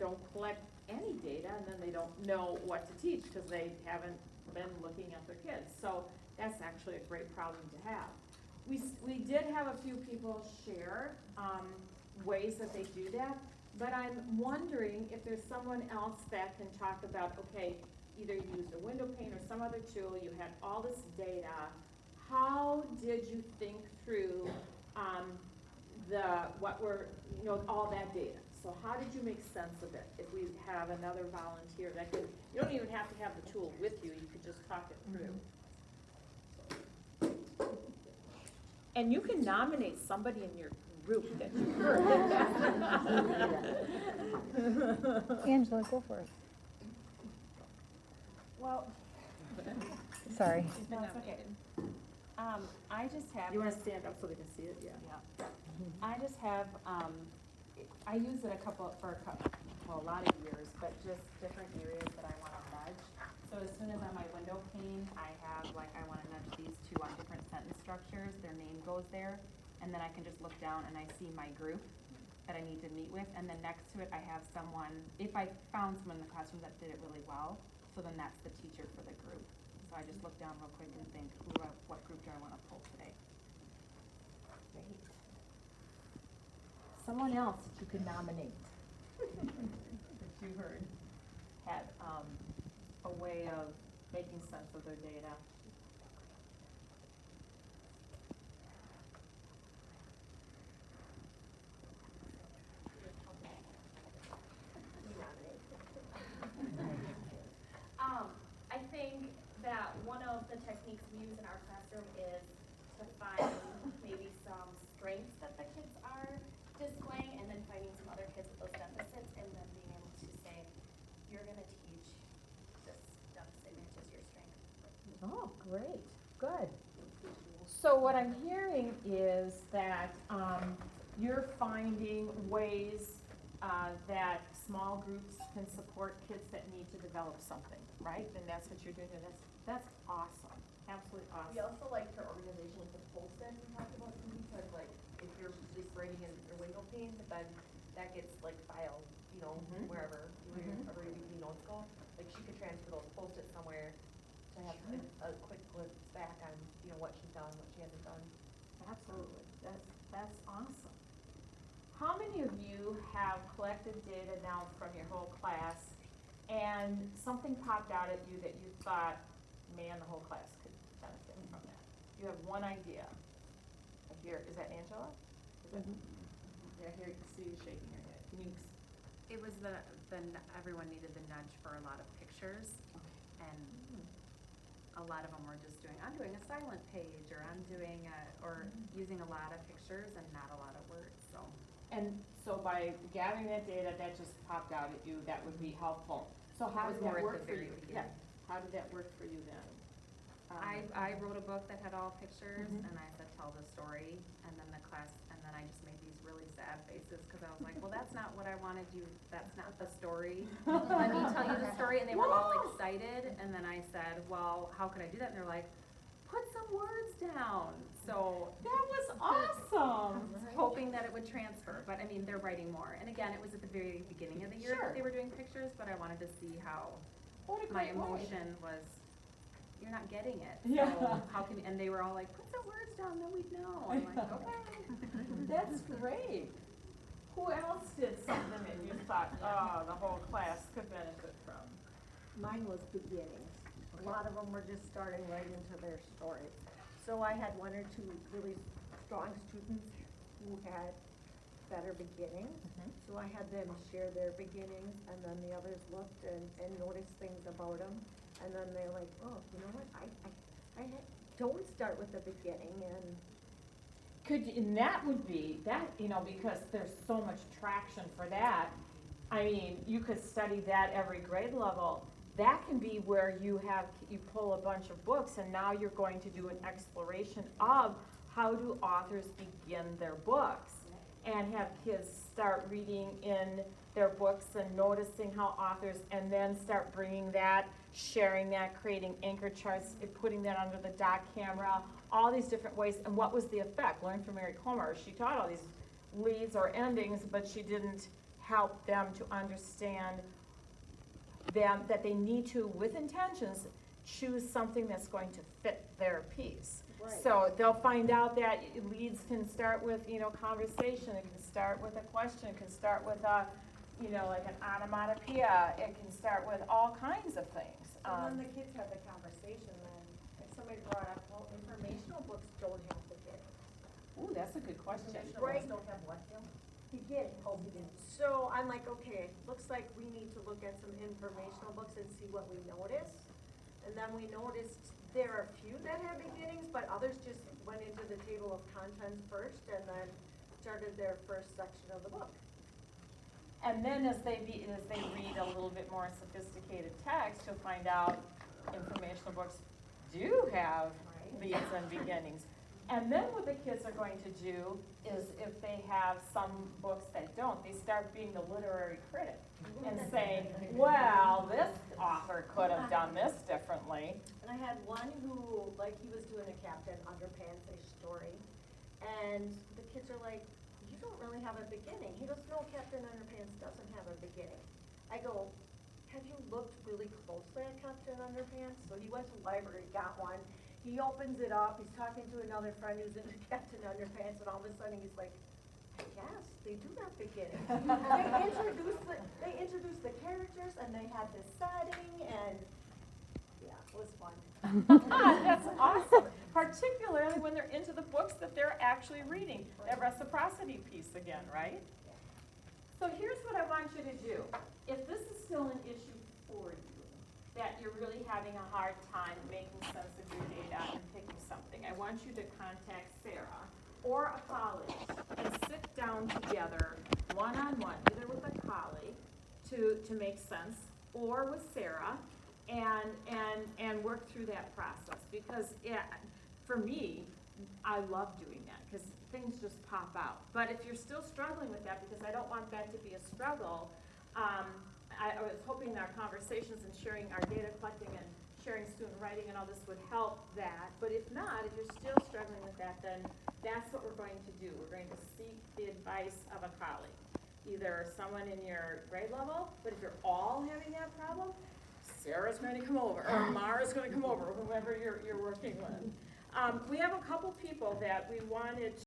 don't collect any data, and then they don't know what to teach, because they haven't been looking at their kids. So that's actually a great problem to have. We did have a few people share, ways that they do that, but I'm wondering if there's someone else that can talk about, okay, either you used a window pane or some other tool, you had all this data, how did you think through, all that data? So how did you make sense of it? If we have another volunteer that could, you don't even have to have the tool with you, you could just talk it through. And you can nominate somebody in your group that you heard. Angela, go for it. Well, Sorry. no, it's okay. I just have. You wanna stand up so they can see it? Yeah. Yeah. I just have, I use it a lot of years, but just different areas that I wanna nudge. So as soon as on my window pane, I have, like, I wanna nudge these two on different sentence structures, their name goes there, and then I can just look down and I see my group that I need to meet with, and then next to it, I have someone, if I found someone in the classroom that did it really well, so then that's the teacher for the group. So I just look down real quick and think, what group do I wanna pull today? Great. Someone else that you could nominate, that you heard, had, a way of making sense of their data. I think that one of the techniques we use in our classroom is to find maybe some strengths that the kids are displaying, and then finding some other kids with those deficits, and then being able to say, you're gonna teach this deficit matches your strength. Oh, great, good. So what I'm hearing is that, you're finding ways, that small groups can support kids that need to develop something, right? And that's what you're doing, and that's awesome, absolutely We awesome. also like her organization with the post-it we talked about, because like, if you're just writing in your window pane, but then that gets like filed, Mhm. wherever your weekly notes go, like she could transfer those post-its somewhere to have a quick glimpse back on, what she's done, what she hasn't done. Absolutely, that's awesome. How many of you have collected data now from your whole class, and something popped out at you that you thought, man, the whole class could benefit from that? You have one idea. I hear, is that Angela? Is that, yeah, I hear, see you shaking your head. Can you, It was everyone needed the nudge for a lot of pictures, and a lot of them were just I'm doing a silent page, or I'm doing using a lot of pictures and not a lot of words, so. and so by gathering that data, that just popped out at you, that would be helpful. So how It was did more that at work the for very you? beginning. Yeah, how did that work for you then? I wrote a book that had all pictures, Mhm. and I said, tell the story, and then I just made these really sad faces, cause I was like, well, that's not what I wanted you, that's not the story. Let me tell you the story, and they were all Whoa. excited, and then I said, well, how could I do that? And they're like, put some words down, so. That was awesome. Hoping that it would transfer, but I mean, they're writing more, and again, it was at the very beginning of the year Sure. that they were doing pictures, but I wanted to see how What a my great way. emotion was, you're not getting it, Yeah. so how can, and they were all like, put some words down, then we'd know, I'm like, okay. That's great. Who else did something that you thought, oh, the whole class could benefit from? Mine was beginnings. A lot of them were just starting right into their story. So I had one or two really strong students who had better beginnings. So I had them share their beginnings, and then the others looked and noticed things about them. And then they're like, oh, you know what, don't start with the beginning, and And that would be, because there's so much traction for that. I mean, you could study that every grade level. That can be where you pull a bunch of books, and now you're going to do an exploration of how do authors begin their books, and have kids start reading in their books and noticing how authors, and then start bringing that, sharing that, creating anchor charts, putting that under the doc camera, all these different ways. And what was the effect? Learn from Mary Comer. She taught all these leads or endings, but she didn't help them to understand that they need to, with intentions, choose something that's going to fit their piece. Right. So they'll find out that leads can start with, conversation, it can start with a question, it can start with a, like an onomatopoeia, it can start with all kinds of things. And then the kids have the conversation then, if somebody brought up, well, informational books don't have beginnings. Ooh, that's a good question. Right. Don't have what, Jill? Beginnings. Oh, beginnings. So I'm like, okay, looks like we need to look at some informational books and see what we notice. And then we noticed there are a few that have beginnings, but others just went into the table of contents first and then started their first section of the book. And then as they read a little bit more sophisticated text, you'll find out informational books do have leads and beginnings. And then what the kids are going to do is if they have some books that don't, they start being the literary critic and saying, well, this author could have done this differently. And I had one who, like, he was doing a Captain Underpants-ish story, and the kids are like, you don't really have a beginning. He goes, no, Captain Underpants doesn't have a beginning. I go, have you looked really closely at Captain Underpants? So he went to the library, got one. He opens it up, he's talking to another friend who's into Captain Underpants, and all of a sudden he's like, yes, they do have beginnings. They introduced the characters, and they had this setting, and yeah, it was fun. That's awesome, particularly when they're into the books that they're actually reading, that reciprocity piece again, right? So here's what I want you to do. If this is still an issue for you, that you're really having a hard time making sense of your data and picking something, I want you to contact Sarah or a colleague and sit down together, one-on-one, either with a colleague to make sense, or with Sarah, and work through that process. Because for me, I love doing that, because things just pop out. But if you're still struggling with that, because I don't want that to be a struggle, I was hoping our conversations and sharing our data collecting and sharing student writing and all this would help that. But if not, if you're still struggling with that, then that's what we're going to do. We're going to seek the advice of a colleague, either someone in your grade level, but if you're all having that problem, Sarah's going to come over, or Mara's going to come over, whomever you're working with. We have a couple people that we wanted